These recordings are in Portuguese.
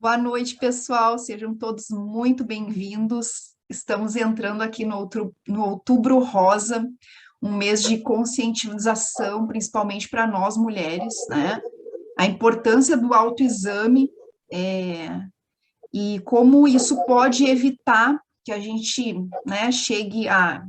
Boa noite, pessoal. Sejam todos muito bem-vindos. Estamos entrando aqui no Outubro Rosa, um mês de conscientização, principalmente para nós mulheres, né? A importância do autoexame, e como isso pode evitar que a gente, né, chegue a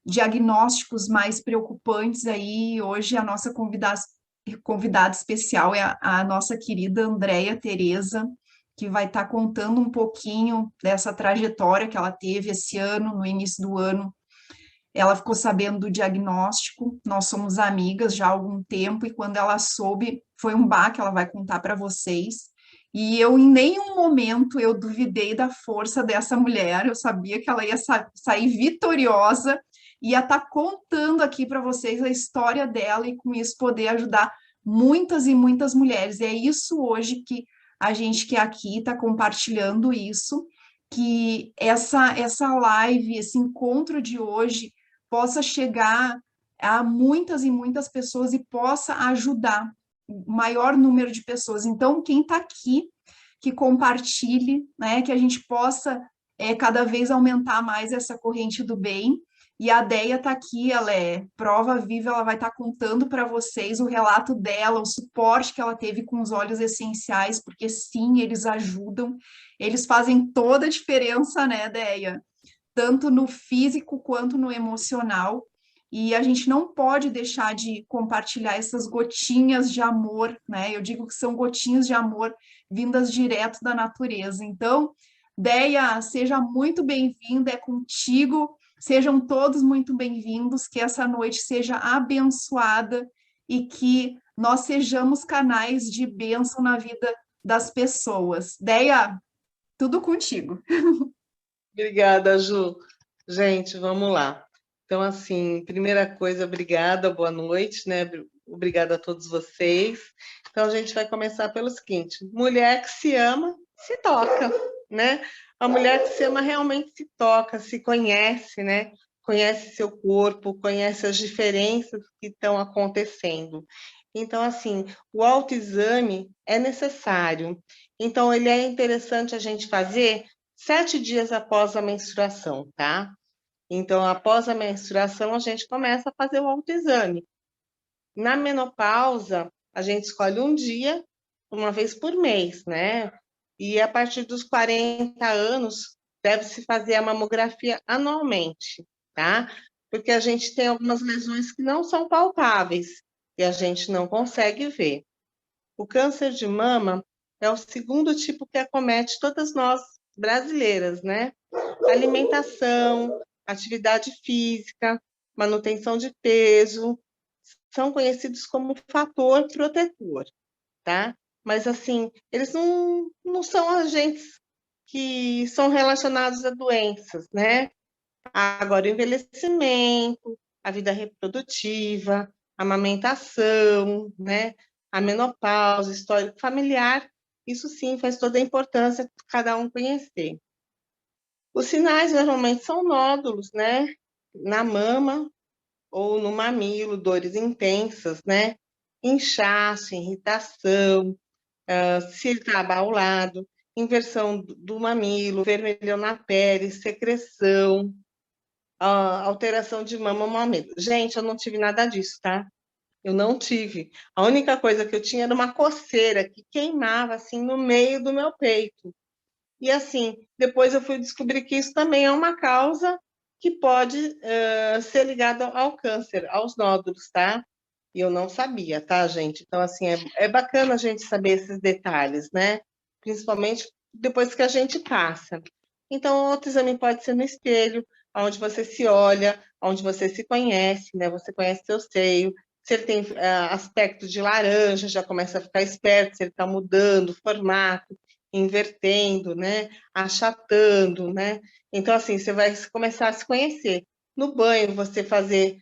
diagnósticos mais preocupantes aí. Hoje a nossa convidada especial é a nossa querida Andréia Tereza, que vai estar contando um pouquinho dessa trajetória que ela teve esse ano, no início do ano. Ela ficou sabendo do diagnóstico, nós somos amigas já há algum tempo, e quando ela soube, foi um baque, ela vai contar para vocês. E eu, em nenhum momento, eu duvidei da força dessa mulher, eu sabia que ela ia sair vitoriosa, ia estar contando aqui para vocês a história dela e com isso poder ajudar muitas e muitas mulheres. E é isso hoje que a gente que é aqui está compartilhando isso, que essa live, esse encontro de hoje possa chegar a muitas e muitas pessoas e possa ajudar o maior número de pessoas. Então, quem está aqui, que compartilhe, né, que a gente possa cada vez aumentar mais essa corrente do bem. E a Deia está aqui, ela é prova viva, ela vai estar contando para vocês o relato dela, o suporte que ela teve com os óleos essenciais, porque sim, eles ajudam, eles fazem toda a diferença, né, Deia? Tanto no físico quanto no emocional. E a gente não pode deixar de compartilhar essas gotinhas de amor, né? Eu digo que são gotinhas de amor vindas direto da natureza. Então, Deia, seja muito bem-vinda, é contigo. Sejam todos muito bem-vindos, que essa noite seja abençoada e que nós sejamos canais de bênção na vida das pessoas. Deia, tudo contigo. Obrigada, Ju. Gente, vamos lá. Então, assim, primeira coisa, obrigada, boa noite, né? Obrigada a todos vocês. Então, a gente vai começar pelo seguinte: mulher que se ama, se toca, né? A mulher que se ama realmente se toca, se conhece, né? Conhece seu corpo, conhece as diferenças que estão acontecendo. Então, assim, o autoexame é necessário. Então, ele é interessante a gente fazer 7 dias após a menstruação, tá? Então, após a menstruação, a gente começa a fazer o autoexame. Na menopausa, a gente escolhe um dia, uma vez por mês, né? E a partir dos 40 anos, deve-se fazer a mamografia anualmente, tá? Porque a gente tem algumas lesões que não são palpáveis e a gente não consegue ver. O câncer de mama é o segundo tipo que acomete todas nós brasileiras, né? Alimentação, atividade física, manutenção de peso, são conhecidos como fator protetor, tá? Mas, assim, eles não são agentes que são relacionados a doenças, né? Agora, o envelhecimento, a vida reprodutiva, a amamentação, né? A menopausa, histórico familiar, isso sim faz toda a importância de cada um conhecer. Os sinais normalmente são nódulos, né? Na mama ou no mamilo, dores intensas, né? Inchaço, irritação, se ele está abaulado, inversão do mamilo, vermelhão na pele, secreção, alteração de mama ou mamilo. Gente, eu não tive nada disso, tá? Eu não tive. A única coisa que eu tinha era uma coceira que queimava assim no meio do meu peito. E assim, depois eu fui descobrir que isso também é uma causa que pode ser ligada ao câncer, aos nódulos, tá? E eu não sabia, tá, gente? Então, assim, é bacana a gente saber esses detalhes, né? Principalmente depois que a gente passa. Então, outro exame pode ser no espelho, onde você se olha, onde você se conhece, né? Você conhece seu seio. Se ele tem aspecto de laranja, já começa a ficar esperto, se ele está mudando o formato, invertendo, né? Achatando, né? Então, assim, você vai começar a se conhecer. No banho, você fazer,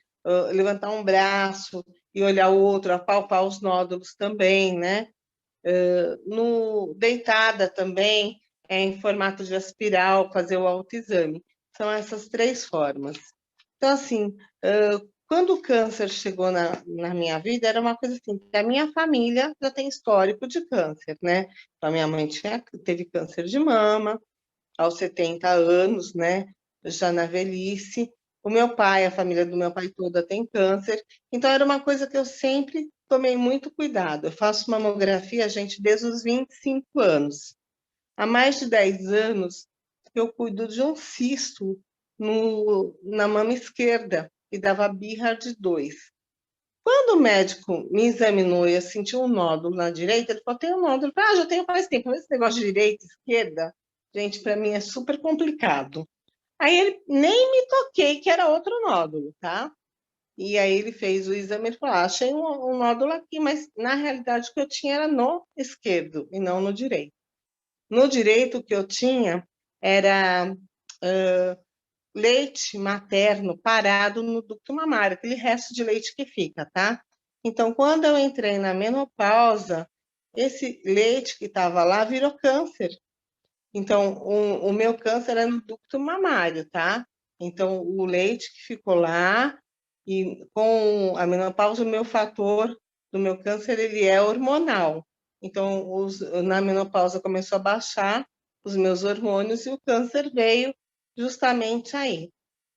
levantar um braço e olhar o outro, apalpar os nódulos também, né? Deitada também, em formato de espiral, fazer o autoexame. São essas 3 formas. Então, assim, quando o câncer chegou na minha vida, era uma coisa assim, que a minha família já tem histórico de câncer, né? Então, a minha mãe teve câncer de mama aos 70 anos, né? Já na velhice. O meu pai, a família do meu pai toda tem câncer. Então, era uma coisa que eu sempre tomei muito cuidado. Eu faço mamografia, gente, desde os 25 anos. Há mais de 10 anos, eu cuido de um cisto na mama esquerda, que dava BIRAD2. Quando o médico me examinou e eu senti um nódulo na direita, ele falou, tem um nódulo. Eu falei, já tenho faz tempo. Esse negócio de direita, esquerda, gente, para mim é super complicado. Aí ele nem me toquei que era outro nódulo, tá? E aí ele fez o exame e falou, achei um nódulo aqui, mas na realidade o que eu tinha era no esquerdo e não no direito. No direito, o que eu tinha era leite materno parado no ducto mamário, aquele resto de leite que fica, tá? Então, quando eu entrei na menopausa, esse leite que estava lá virou câncer. Então, o meu câncer era no ducto mamário, tá? Então, o leite que ficou lá, e com a menopausa, o meu fator do meu câncer, ele é hormonal. Então, na menopausa começou a baixar os meus hormônios e o câncer veio justamente aí.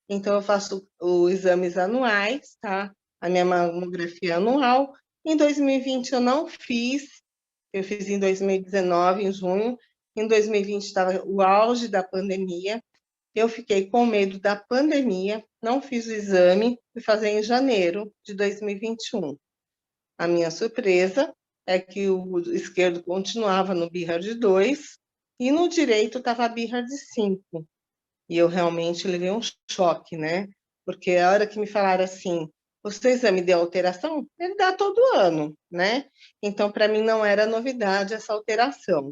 Então, eu faço os exames anuais, tá? A minha mamografia anual. Em 2020 eu não fiz, eu fiz em 2019, em junho. Em 2020 estava o auge da pandemia. Eu fiquei com medo da pandemia, não fiz o exame, fui fazer em janeiro de 2021. A minha surpresa é que o esquerdo continuava no BIRAD2 e no direito estava BIRAD5. E eu realmente levei um choque, né? Porque a hora que me falaram assim, o seu exame deu alteração? Ele dá todo ano, né? Então, para mim, não era novidade essa alteração.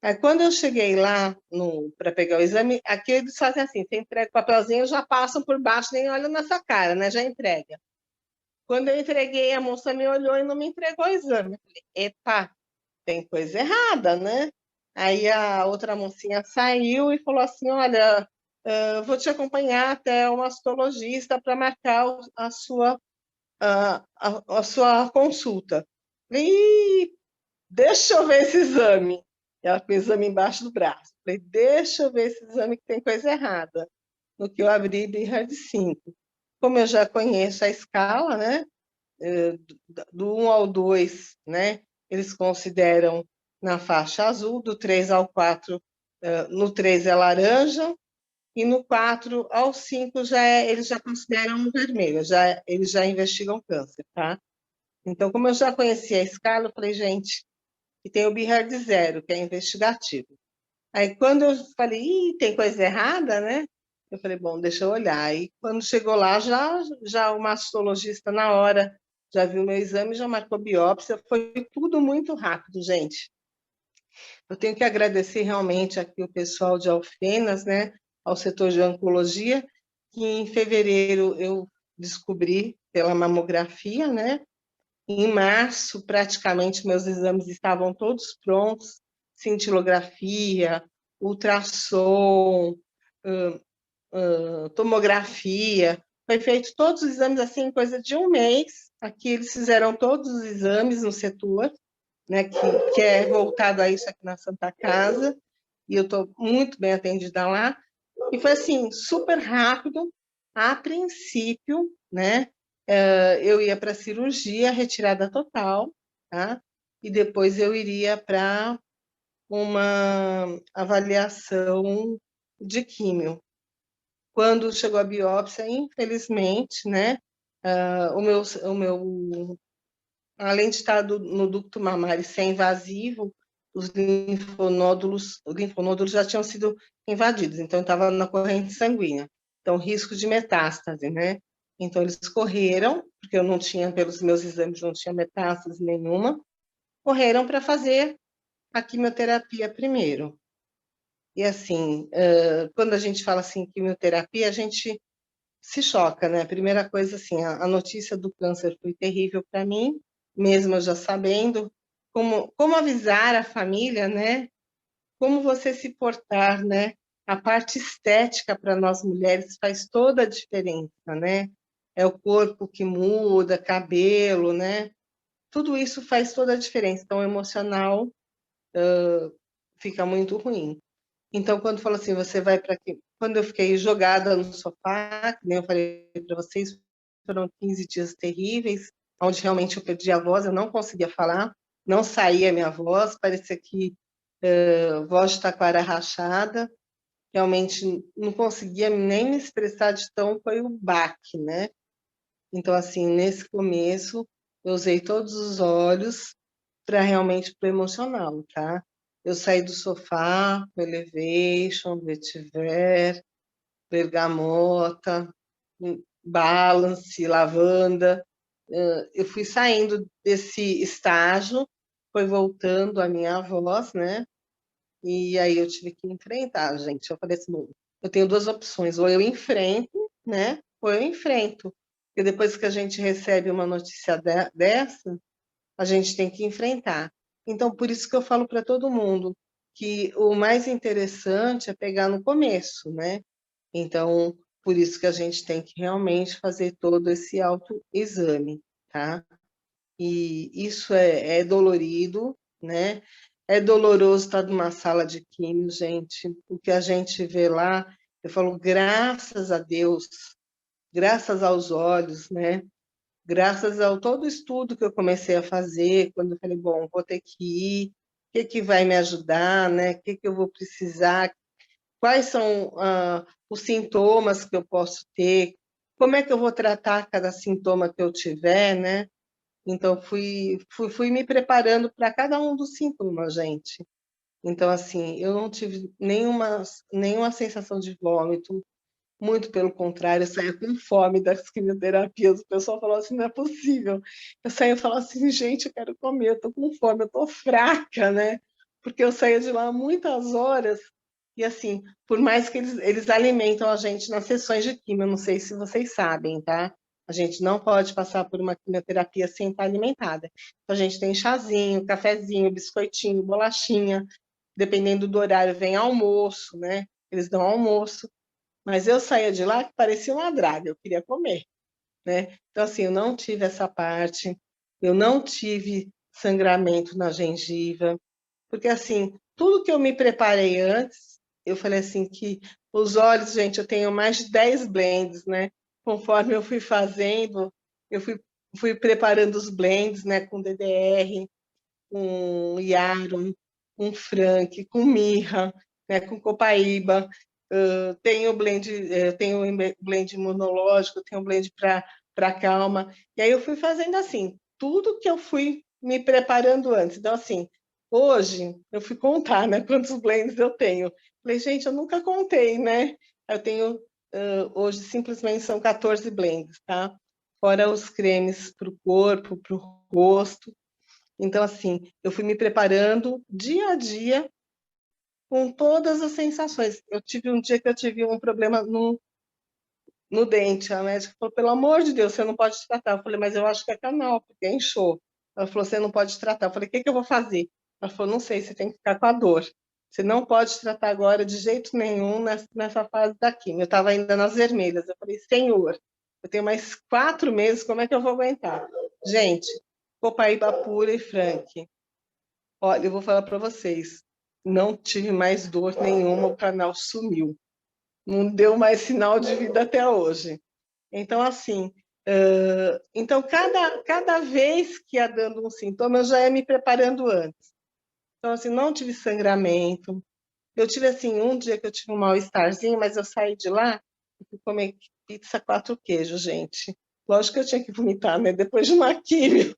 Aí, quando eu cheguei lá para pegar o exame, aqui eles fazem assim, você entrega o papelzinho, já passam por baixo, nem olham na sua cara, né? Já entrega. Quando eu entreguei, a moça me olhou e não me entregou o exame. Eu falei, epa, tem coisa errada, né? Aí a outra mocinha saiu e falou assim, olha, vou te acompanhar até o mastologista para marcar a sua consulta. Falei, deixa eu ver esse exame. Ela com o exame embaixo do braço. Falei, deixa eu ver esse exame que tem coisa errada. No que eu abri, BIRAD5. Como eu já conheço a escala, né? Do 1 ao 2, né? Eles consideram na faixa azul, do 3 ao 4, no 3 é laranja, e no 4 ao 5 eles já consideram vermelho, eles já investigam câncer, tá? Então, como eu já conhecia a escala, eu falei, gente, e tem o BIRAD 0, que é investigativo. Aí, quando eu falei, tem coisa errada, né? Eu falei, bom, deixa eu olhar. Aí, quando chegou lá, já o mastologista, na hora, já viu meu exame, já marcou biópsia, foi tudo muito rápido, gente. Eu tenho que agradecer realmente aqui o pessoal de Alfenas, né, ao setor de oncologia, que em fevereiro eu descobri pela mamografia, né? Em março, praticamente, meus exames estavam todos prontos, cintilografia, ultrassom, tomografia, foi feito todos os exames assim em coisa de um mês. Aqui eles fizeram todos os exames no setor, né, que é voltado a isso aqui na Santa Casa, e eu estou muito bem atendida lá. E foi assim, super rápido. A princípio, né, eu ia para a cirurgia, retirada total, tá? E depois eu iria para uma avaliação de químio. Quando chegou a biópsia, infelizmente, né, além de estar no ducto mamário sem invasivo, os linfonódulos já tinham sido invadidos, então estava na corrente sanguínea. Então, risco de metástase, né? Então, eles correram, porque eu não tinha, pelos meus exames, não tinha metástase nenhuma, correram para fazer a quimioterapia primeiro. E assim, quando a gente fala assim, quimioterapia, a gente se choca, né? Primeira coisa, assim, a notícia do câncer foi terrível para mim, mesmo eu já sabendo. Como avisar a família, né? Como você se portar, né? A parte estética para nós mulheres faz toda a diferença, né? é o corpo que muda, cabelo, né? Tudo isso faz toda a diferença. Então, o emocional fica muito ruim. Então, quando falou assim, você vai para aqui. Quando eu fiquei jogada no sofá, que nem eu falei para vocês, foram 15 dias terríveis, onde realmente eu perdi a voz, eu não conseguia falar, não saía a minha voz, parecia que voz de taquara rachada, realmente não conseguia nem me expressar de tão foi o baque, né? Então, assim, nesse começo, eu usei todos os olhos para realmente pro emocional, tá? Eu saí do sofá, Elevation, Vetiver, Bergamota, Balance, Lavanda. Eu fui saindo desse estágio, foi voltando a minha voz, né? E aí eu tive que enfrentar, gente. Eu falei assim, bom, eu tenho duas opções, ou eu enfrento, né? Ou eu enfrento. Porque depois que a gente recebe uma notícia dessa, a gente tem que enfrentar. Então, por isso que eu falo para todo mundo que o mais interessante é pegar no começo, né? Então, por isso que a gente tem que realmente fazer todo esse autoexame, tá? E isso é dolorido, né? É doloroso estar numa sala de químio, gente. O que a gente vê lá, eu falo, graças a Deus, graças aos olhos, né? Graças ao todo o estudo que eu comecei a fazer, quando eu falei, bom, vou ter que ir, o que vai me ajudar, né? O que eu vou precisar, quais são os sintomas que eu posso ter, como é que eu vou tratar cada sintoma que eu tiver, né? Então, fui me preparando para cada um dos sintomas, gente. Então, assim, eu não tive nenhuma sensação de vômito, muito pelo contrário, eu saía com fome das quimioterapias. O pessoal falou assim, não é possível. Eu saía e falava assim, gente, eu quero comer, eu tô com fome, eu tô fraca, né? Porque eu saía de lá muitas horas e assim, por mais que eles alimentam a gente nas sessões de quimio, eu não sei se vocês sabem, tá? A gente não pode passar por uma quimioterapia sem estar alimentada. Então, a gente tem chazinho, cafezinho, biscoitinho, bolachinha, dependendo do horário, vem almoço, né? Eles dão almoço. Mas eu saía de lá que parecia uma draga, eu queria comer, né? Então, assim, eu não tive essa parte, eu não tive sangramento na gengiva, porque, assim, tudo que eu me preparei antes, eu falei assim que os olhos, gente, eu tenho mais de 10 blends, né? Conforme eu fui fazendo, eu fui preparando os blends, né, com DDR, com Yaron, com Frank, com Mirra, né, com Copaíba. Tenho blend imunológico, tenho blend para calma. E aí eu fui fazendo assim, tudo que eu fui me preparando antes. Então, assim, hoje eu fui contar, né, quantos blends eu tenho. Falei, gente, eu nunca contei, né? Eu tenho, hoje simplesmente são 14 blends, tá? Fora os cremes para o corpo, para o rosto. Então, assim, eu fui me preparando dia a dia com todas as sensações. Eu tive um dia que eu tive um problema no dente. A médica falou, pelo amor de Deus, você não pode tratar. Eu falei, mas eu acho que é canal, porque inchou. Ela falou, você não pode tratar. Eu falei, o que eu vou fazer? Ela falou, não sei, você tem que ficar com a dor. Você não pode tratar agora de jeito nenhum nessa fase da quimio. Eu estava ainda nas vermelhas. Eu falei, senhor, eu tenho mais 4 meses, como é que eu vou aguentar? Gente, Copaíba pura e Frank. Olha, eu vou falar para vocês, não tive mais dor nenhuma, o canal sumiu. Não deu mais sinal de vida até hoje. Então, assim, então cada vez que ia dando um sintoma, eu já ia me preparando antes. Então, assim, não tive sangramento. Eu tive, assim, um dia que eu tive um mal-estarzinho, mas eu saí de lá e fui comer pizza 4 queijos, gente. Lógico que eu tinha que vomitar, né? Depois de uma químio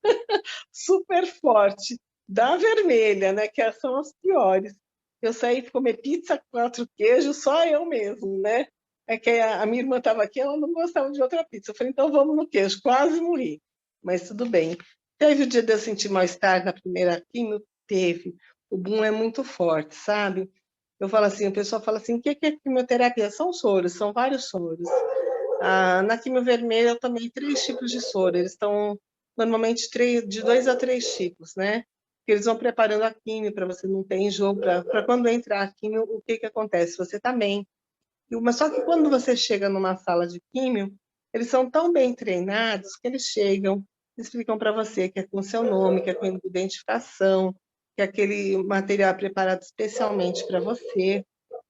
super forte, da vermelha, né? Que são as piores. Eu saí para comer pizza 4 queijos, só eu mesmo, né? É que a minha irmã estava aqui, ela não gostava de outra pizza. Eu falei, então vamos no queijo. Quase morri, mas tudo bem. Teve o dia de eu sentir mal-estar na primeira quimio? Teve. O boom é muito forte, sabe? Eu falo assim, o pessoal fala assim, o que é quimioterapia? São soros, são vários soros. Na quimio vermelha eu tomei 3 tipos de soro, eles estão normalmente de 2 a 3 tipos, né? Eles vão preparando a quimio para você não ter enjoo, para quando entrar a quimio, o que acontece? Você tá bem. Mas só que quando você chega numa sala de quimio, eles são tão bem treinados que eles chegam, explicam para você que é com seu nome, que é com identificação, que é aquele material é preparado especialmente para você,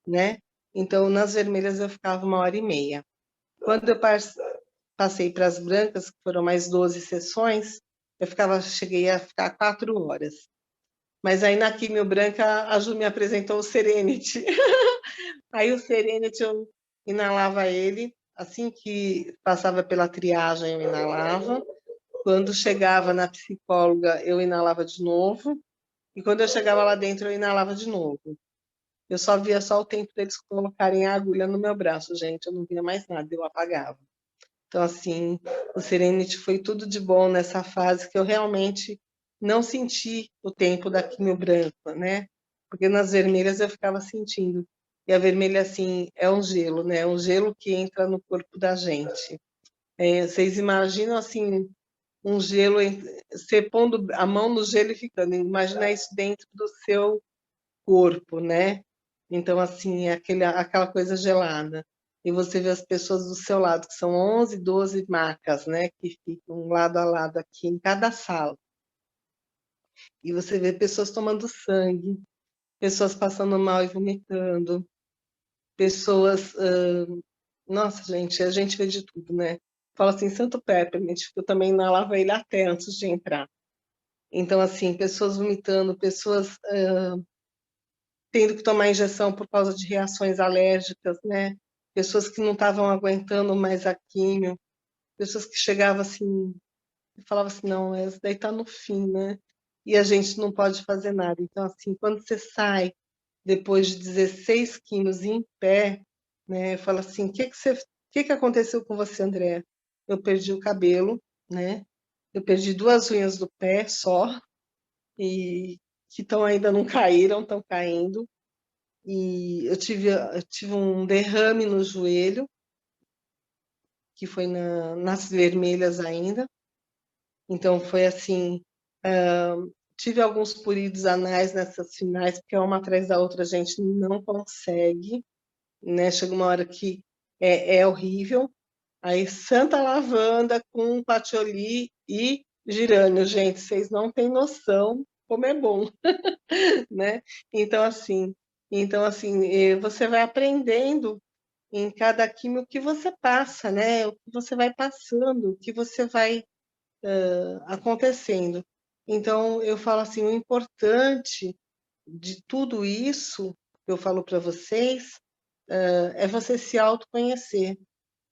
né? Então, nas vermelhas eu ficava 1h30. Quando eu passei para as brancas, que foram mais 12 sessões, cheguei a ficar 4 horas. Mas aí na quimio branca, a Ju me apresentou o Serenity. Aí o Serenity eu inalava ele, assim que passava pela triagem eu inalava. Quando chegava na psicóloga, eu inalava de novo. E quando eu chegava lá dentro, eu inalava de novo. Eu só via só o tempo deles colocarem a agulha no meu braço, gente. Eu não via mais nada, eu apagava. Então, assim, o Serenity foi tudo de bom nessa fase que eu realmente não senti o tempo da quimio branca, né? Porque nas vermelhas eu ficava sentindo. E a vermelha, assim, é um gelo, né? É um gelo que entra no corpo da gente. Vocês imaginam, assim, um gelo, você pondo a mão no gelo e ficando. Imagina isso dentro do seu corpo, né? Então, assim, aquela coisa gelada. E você vê as pessoas do seu lado, que são 11, 12 macas, né? Que ficam lado a lado aqui em cada sala. E você vê pessoas tomando sangue, pessoas passando mal e vomitando, pessoas... Nossa, gente, a gente vê de tudo, né? Fala assim, Santo Peppermint, eu também inalava ele até antes de entrar. Então, assim, pessoas vomitando, pessoas tendo que tomar injeção por causa de reações alérgicas, né? Pessoas que não estavam aguentando mais a químio, pessoas que chegavam assim e falavam assim, não, essa daí tá no fim, né? E a gente não pode fazer nada. Então, assim, quando você sai depois de 16 quilos em pé, né? Fala assim, o que aconteceu com você, André? Eu perdi o cabelo, né? Eu perdi 2 unhas do pé só, e que ainda não caíram, estão caindo. E eu tive um derrame no joelho, que foi nas vermelhas ainda. Então, foi assim, tive alguns puridos anais nessas finais, porque uma atrás da outra a gente não consegue, né? Chega uma hora que é horrível. Aí, Santa Lavanda com patchouli e girânio, gente, vocês não têm noção como é bom, né? Então, assim, você vai aprendendo em cada químio o que você passa, né? O que você vai passando, o que você vai acontecendo. Então, eu falo assim, o importante de tudo isso, eu falo para vocês, é você se autoconhecer.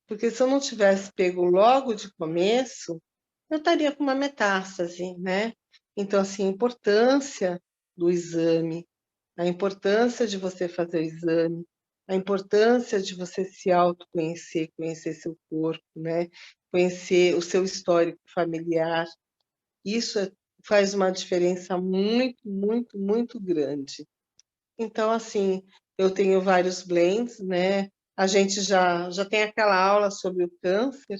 Porque se eu não tivesse pego logo de começo, eu estaria com uma metástase, né? Então, assim, a importância do exame, a importância de você fazer o exame, a importância de você se autoconhecer, conhecer seu corpo, né? Conhecer o seu histórico familiar. Isso faz uma diferença muito, muito, muito grande. Então, assim, eu tenho vários blends, né? A gente já tem aquela aula sobre o câncer,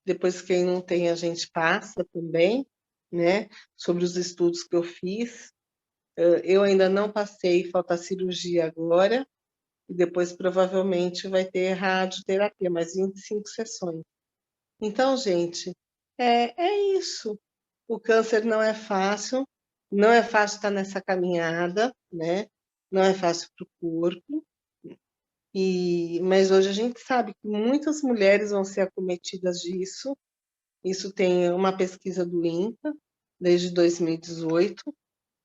depois quem não tem a gente passa também, né? Sobre os estudos que eu fiz. Eu ainda não passei, falta cirurgia agora, e depois provavelmente vai ter radioterapia, mais 25 sessões. Então, gente, é isso. O câncer não é fácil, não é fácil estar nessa caminhada, né? Não é fácil para o corpo, mas hoje a gente sabe que muitas mulheres vão ser acometidas disso. Isso tem uma pesquisa do INCA, desde 2018.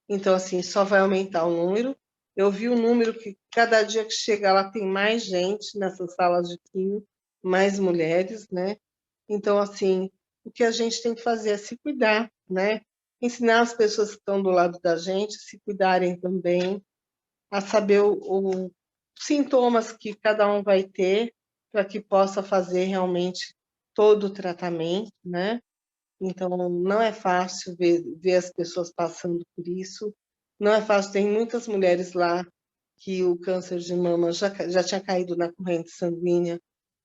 Então, assim, só vai aumentar o número. Eu vi o número que cada dia que chega lá tem mais gente nessas salas de quimio, mais mulheres, né? Então, assim, o que a gente tem que fazer é se cuidar, né? Ensinar as pessoas que estão do lado da gente a se cuidarem também, a saber os sintomas que cada um vai ter, para que possa fazer realmente todo o tratamento, né? Então, não é fácil ver as pessoas passando por isso. Não é fácil, tem muitas mulheres lá que o câncer de mama já tinha caído na corrente sanguínea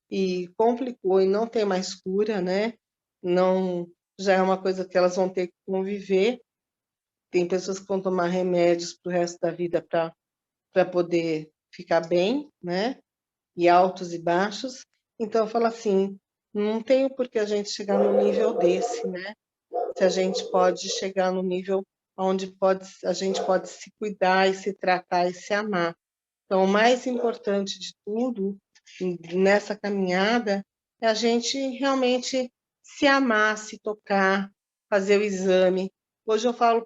e complicou e não tem mais cura, né? Não, já é uma coisa que elas vão ter que conviver. Tem pessoas que vão tomar remédios para o resto da vida para poder ficar bem, né? E altos e baixos. Então, eu falo assim, Não tem por que a gente chegar no nível desse, né? Se a gente pode chegar no nível onde a gente pode se cuidar e se tratar e se amar. Então, o mais importante de tudo nessa caminhada é a gente realmente se amar, se tocar, fazer o exame. Hoje eu falo,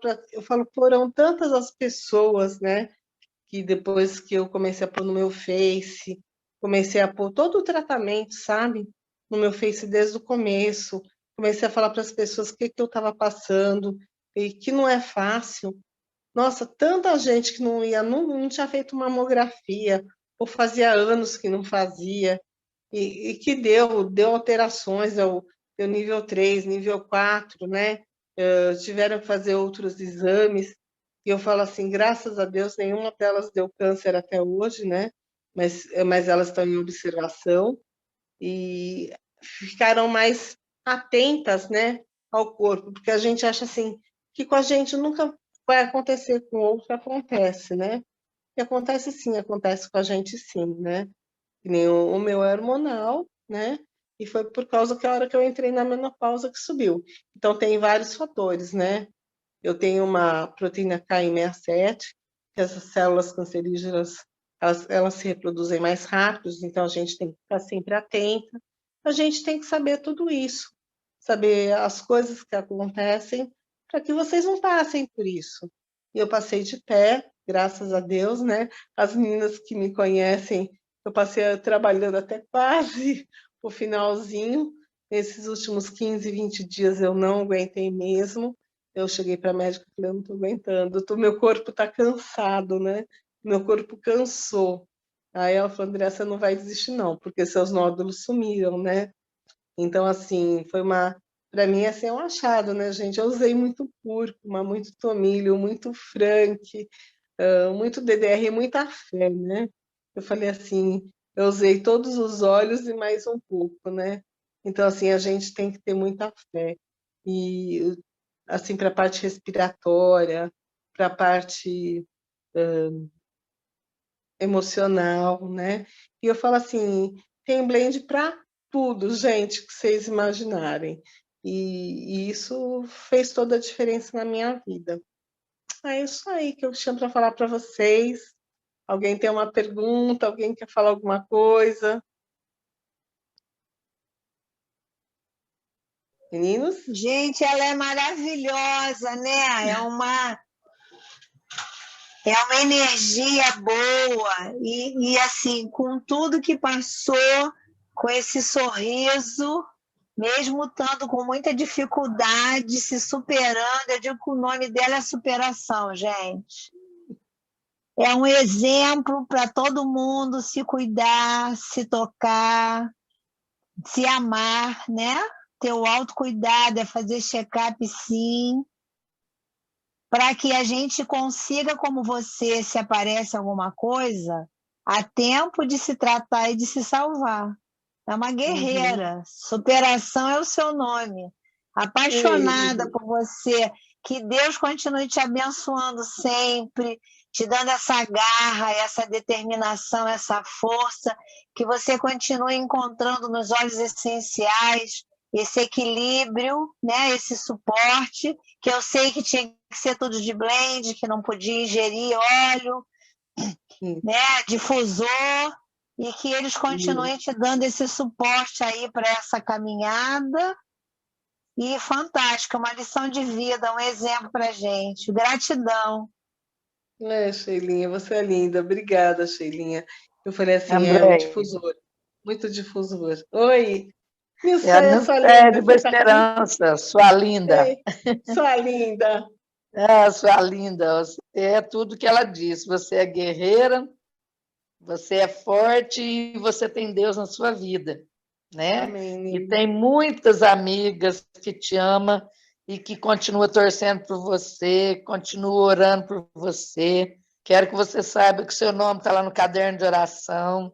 foram tantas as pessoas, né, que depois que eu comecei a pôr no meu Face, comecei a pôr todo o tratamento, sabe, no meu Face desde o começo, comecei a falar para as pessoas o que que eu estava passando e que não é fácil. Nossa, tanta gente que não ia, não tinha feito mamografia, ou fazia anos que não fazia, e que deu alterações, deu nível 3, nível 4, né? Tiveram que fazer outros exames, e eu falo assim, graças a Deus, nenhuma delas deu câncer até hoje, né? Mas elas estão em observação, e ficaram mais atentas, né, ao corpo, porque a gente acha assim, que com a gente nunca vai acontecer, com o outro acontece, né? E acontece sim, acontece com a gente sim, né? Que nem o meu é hormonal, né? E foi por causa que a hora que eu entrei na menopausa que subiu. Então tem vários fatores, né? Eu tenho uma proteína Ki67, que essas células cancerígenas, elas se reproduzem mais rápido, então a gente tem que ficar sempre atenta. A gente tem que saber tudo isso, saber as coisas que acontecem, para que vocês não passem por isso. E eu passei de pé, graças a Deus, né? As meninas que me conhecem, eu passei trabalhando até quase o finalzinho. Nesses últimos 15, 20 dias eu não aguentei mesmo. Eu cheguei para a médica e falei, eu não estou aguentando, meu corpo está cansado, né? Meu corpo cansou. Aí ela falou, André, você não vai desistir não, porque seus nódulos sumiram, né? Então, assim, para mim, assim, é um achado, né, gente? Eu usei muito cúrcuma, muito tomilho, muito frank, muito DDR e muita fé, né? Eu falei assim, eu usei todos os óleos e mais um pouco, né? Então, assim, a gente tem que ter muita fé. E, assim, para a parte respiratória, para a parte emocional, né? E eu falo assim, tem blend para tudo, gente, que vocês imaginarem. E isso fez toda a diferença na minha vida. É isso aí que eu tinha para falar para vocês. Alguém tem uma pergunta? Alguém quer falar alguma coisa? Meninos? Gente, ela é maravilhosa, né? É uma energia boa. E assim, com tudo que passou, com esse sorriso, mesmo estando com muita dificuldade, se superando, eu digo que o nome dela é superação, gente. É um exemplo para todo mundo se cuidar, se tocar, se amar, né? Ter o autocuidado, é fazer check-up, sim, para que a gente consiga, como você, se aparece alguma coisa, a tempo de se tratar e de se salvar. É uma guerreira. Superação é o seu nome. Apaixonada por você. Que Deus continue te abençoando sempre, te dando essa garra, essa determinação, essa força, que você continue encontrando nos óleos essenciais esse equilíbrio, né, esse suporte, que eu sei que tinha que ser tudo de blend, que não podia ingerir óleo, né, difusor, e que eles continuem te dando esse suporte aí para essa caminhada. E fantástico, uma lição de vida, um exemplo para a gente. Gratidão. Sheilinha, você é linda. Obrigada, Sheilinha. Eu falei assim, é o André, difusor, muito difusor. Oi, é a Nilceia, sua linda, Nilceia você está aqui? Esperança, sua linda. Ei, sua linda. Sua linda, você é tudo que ela disse. Você é guerreira, você é forte e você tem Deus na sua vida, né? Amém, E Nil. tem muitas amigas que te amam e que continuam torcendo por você, continuam orando por você. Quero que você saiba que seu nome está lá no caderno de oração.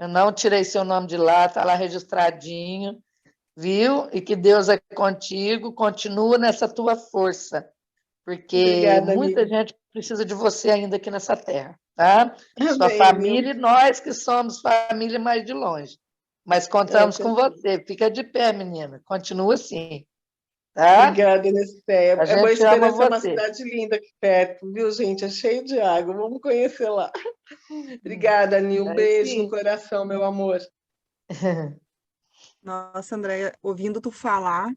Eu não tirei seu nome de lá, está lá registradinho, viu? E que Deus é contigo, continua nessa tua força, porque Obrigada, muita Nil. gente precisa de você ainda aqui nessa terra, tá? Sua Amém, Nil. família e nós que somos família mais de longe. Mas contamos com você. Fica de pé, menina. Continua assim, tá? Obrigada, Nestéia. A Boa gente ama Esperança é uma você. cidade linda aqui perto, viu, gente? É cheio de água. Vamos conhecer lá. Obrigada, Nil. Um Vai beijo no sim. coração, meu amor. Nossa, Andréia, ouvindo tu falar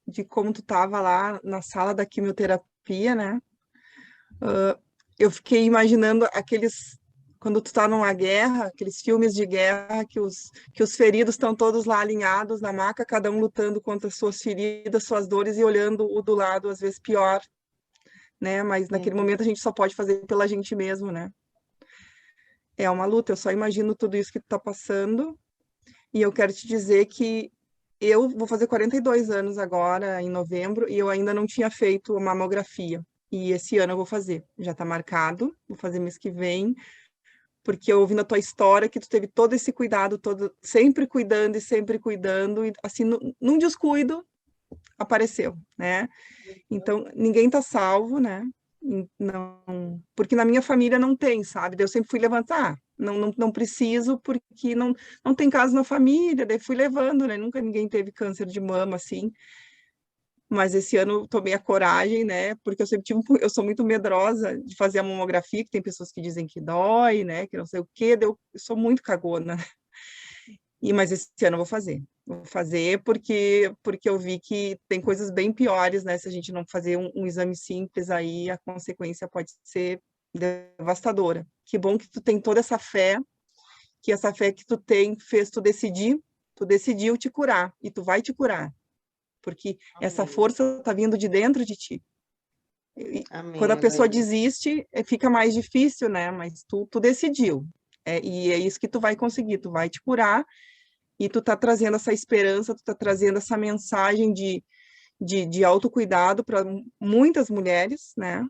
de como tu estava lá na sala da quimioterapia, né? Eu fiquei imaginando quando tu tá numa guerra, aqueles filmes de guerra que os feridos estão todos lá alinhados na maca, cada um lutando contra as suas feridas, suas dores e olhando o do lado, às vezes pior, né? Mas naquele momento a gente só pode fazer pela gente mesmo, né? É uma luta, eu só imagino tudo isso que tu tá passando. E eu quero te dizer que eu vou fazer 42 anos agora, em novembro, e eu ainda não tinha feito a mamografia. E esse ano eu vou fazer. Já está marcado, vou fazer mês que vem, porque eu ouvi na tua história que tu teve todo esse cuidado, sempre cuidando, e assim, num descuido, apareceu, né? Então, ninguém está salvo, né? Não, porque na minha família não tem, sabe? Daí eu sempre fui levantar, não preciso, porque não tem caso na família, daí fui levando, né? Nunca ninguém teve câncer de mama, assim, mas esse ano eu tomei a coragem, né? Porque eu sempre eu sou muito medrosa de fazer a mamografia, que tem pessoas que dizem que dói, né? Que não sei o quê, eu sou muito cagona. Mas esse ano eu vou fazer. Vou fazer porque eu vi que tem coisas bem piores, né? Se a gente não fazer um exame simples, aí a consequência pode ser devastadora. Que bom que tu tem toda essa fé, que essa fé que tu tem fez tu decidiu te curar, e tu vai te curar, porque essa Amém. força tá vindo de dentro de ti. Amém, Quando a pessoa Elaine. desiste, fica mais difícil, né? Mas tu decidiu. E é isso que tu vai conseguir, tu vai te curar, e tu tá trazendo essa esperança, tu tá trazendo essa mensagem de autocuidado para muitas mulheres, né?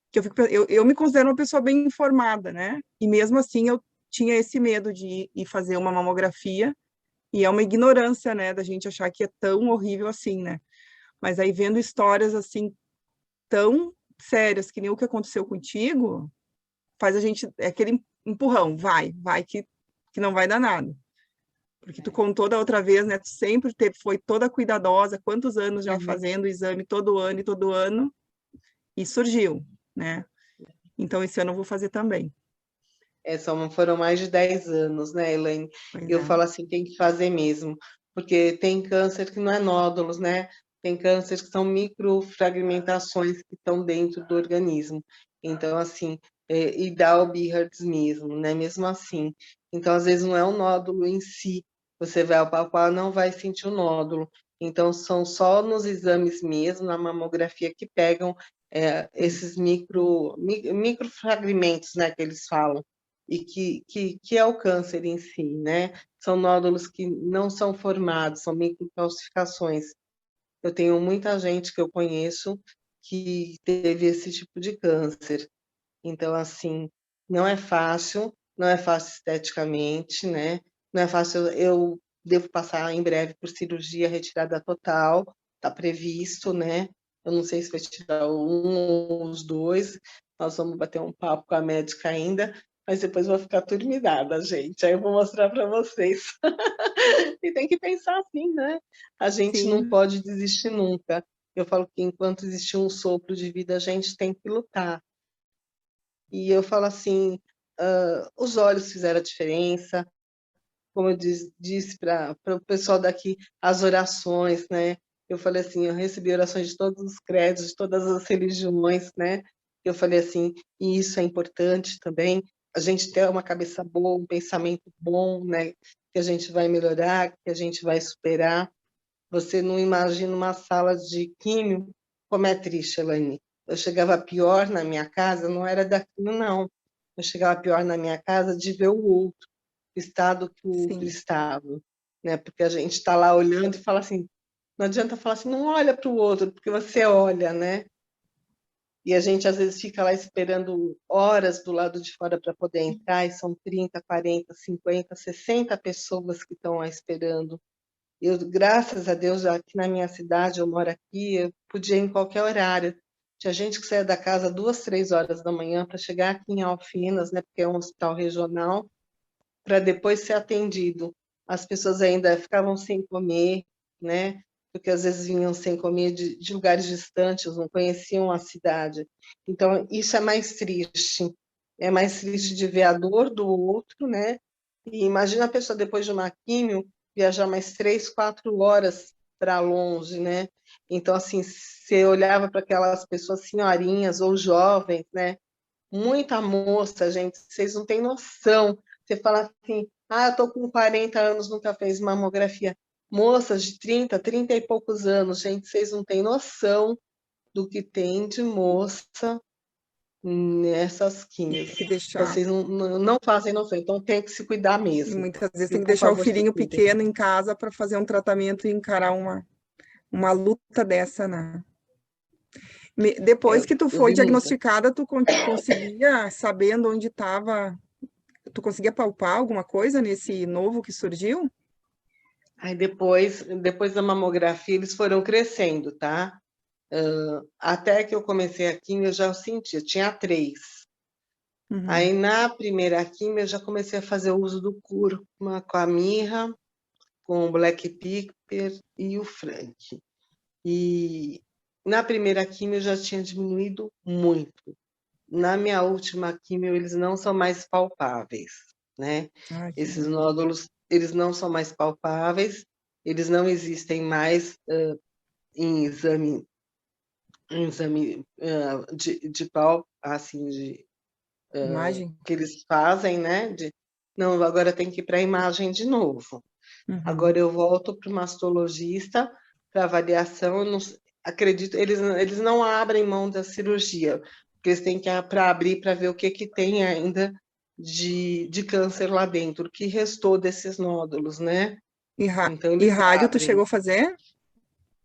Que eu me considero uma pessoa bem informada, né? E mesmo assim eu tinha esse medo de ir fazer uma mamografia, e é uma ignorância, né, da gente achar que é tão horrível assim, né? Mas aí vendo histórias assim tão sérias que nem o que aconteceu contigo, faz a gente, é aquele empurrão, vai que não vai dar nada. Porque tu contou da outra vez, né? Tu sempre foi toda cuidadosa, quantos anos já fazendo o exame todo ano, e surgiu, né? Então, esse ano eu vou fazer também. Foram mais de 10 anos, né, Elaine? Pois Eu é. falo assim, tem que fazer mesmo, porque tem câncer que não é nódulos, né? Tem câncer que são microfragmentações que estão dentro do organismo. Então, assim, e dá o Beher's mesmo, né? Mesmo assim. Então, às vezes, não é o nódulo em si. Você vai palpar, não vai sentir o nódulo. Então, são só nos exames mesmo, na mamografia, que pegam esses microfragmentos, né, que eles falam, e que é o câncer em si, né? São nódulos que não são formados, são microcalcificações. Eu tenho muita gente que eu conheço que teve esse tipo de câncer. Então, assim, não é fácil esteticamente, né? Não é fácil, eu devo passar em breve por cirurgia retirada total, está previsto, né? Eu não sei se vai tirar um ou os dois, nós vamos bater um papo com a médica ainda, mas depois vou ficar turminada, gente. Aí eu vou mostrar para vocês. E tem que pensar assim, né? A gente não Sim, pode desistir nunca. Eu falo que enquanto existir um sopro de vida, a gente tem que lutar. E eu falo assim, os olhos fizeram a diferença, como eu disse para o pessoal daqui, as orações, né? Eu falei assim, eu recebi orações de todos os credos, de todas as religiões, né? Eu falei assim, e isso é importante também, a gente ter uma cabeça boa, um pensamento bom, né? Que a gente vai melhorar, que a gente vai superar. Você não imagina uma sala de químio como é triste, Elaine. Eu chegava pior na minha casa, não era daquilo, não. Eu chegava pior na minha casa de ver o outro, o estado que o outro sim. estava, né? Porque a gente está lá olhando e fala assim, não adianta falar assim, não olha para o outro, porque você olha, né? E a gente às vezes fica lá esperando horas do lado de fora para poder entrar, e são 30, 40, 50, 60 pessoas que estão lá esperando. Eu, graças a Deus, aqui na minha cidade, eu moro aqui, eu podia ir em qualquer horário. Tinha gente que saía da casa 2, 3 horas da manhã para chegar aqui em Alfinas, né, porque é um hospital regional, para depois ser atendido. as pessoas ainda ficavam sem comer, né? Porque às vezes vinham sem comer de lugares distantes, não conheciam a cidade. Então, isso é mais triste. É mais triste de ver a dor do outro, né? E imagina a pessoa, depois de uma químio, viajar mais 3, 4 horas para longe, né? Então, assim, você olhava para aquelas pessoas senhorinhas ou jovens, né? Muita moça, gente, vocês não têm noção. Você fala assim, eu tô com 40 anos, nunca fez mamografia. Moças de 30, 30 e poucos anos, gente, vocês não têm noção do que tem de moça nessas químicas. Que deixar. Vocês não fazem noção, então tem que se cuidar E mesmo. muitas vezes E, tem que por deixar o favor, se filhinho cuidem. pequeno em casa para fazer um tratamento e encarar uma luta dessa, né? Depois que tu foi vi muita. diagnosticada, tu conseguia, sabendo onde estava, tu conseguia palpar alguma coisa nesse novo que surgiu? Aí depois da mamografia, eles foram crescendo, tá? Até que eu comecei a quimio, eu já sentia, tinha 3. Uhum. Aí na primeira quimio, eu já comecei a fazer o uso do cúrcuma com a mirra, com o black pepper e o frank. E na primeira quimio, eu já tinha diminuído muito. Na minha última quimio, eles não são mais palpáveis, né? Esses nódulos, eles não são mais palpáveis, eles não existem mais em exame de pau, assim, Imagem? que eles fazem, né? Não, agora tem que ir para a imagem de novo. Uhum. Agora eu volto para o mastologista para avaliação. Eu não, acredito, eles não abrem mão da cirurgia, porque eles têm que para abrir para ver o que tem ainda de câncer lá dentro, o que restou desses nódulos, né? Então, E rádio tu abrem. chegou a fazer?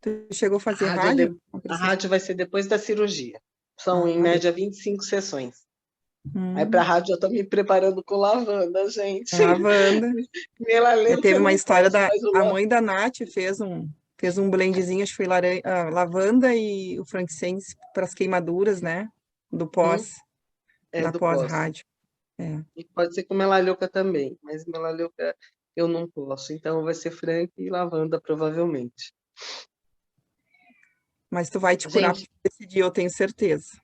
Tu chegou a fazer rádio? A rádio vai ser depois da cirurgia. São, em média, 25 sessões. Aí, para a rádio, eu estou me preparando com lavanda, gente. Lavanda. Melaleuca, Teve uma história a mãe da Nath fez um blendzinho, acho que foi lavanda e o frankincense para as queimaduras, né? Do pós, do pós-rádio. E pode ser com melaleuca também, mas melaleuca eu não posso. Então, vai ser frank e lavanda, provavelmente. Mas tu vai te curar, porque tu decidiu, eu tenho certeza.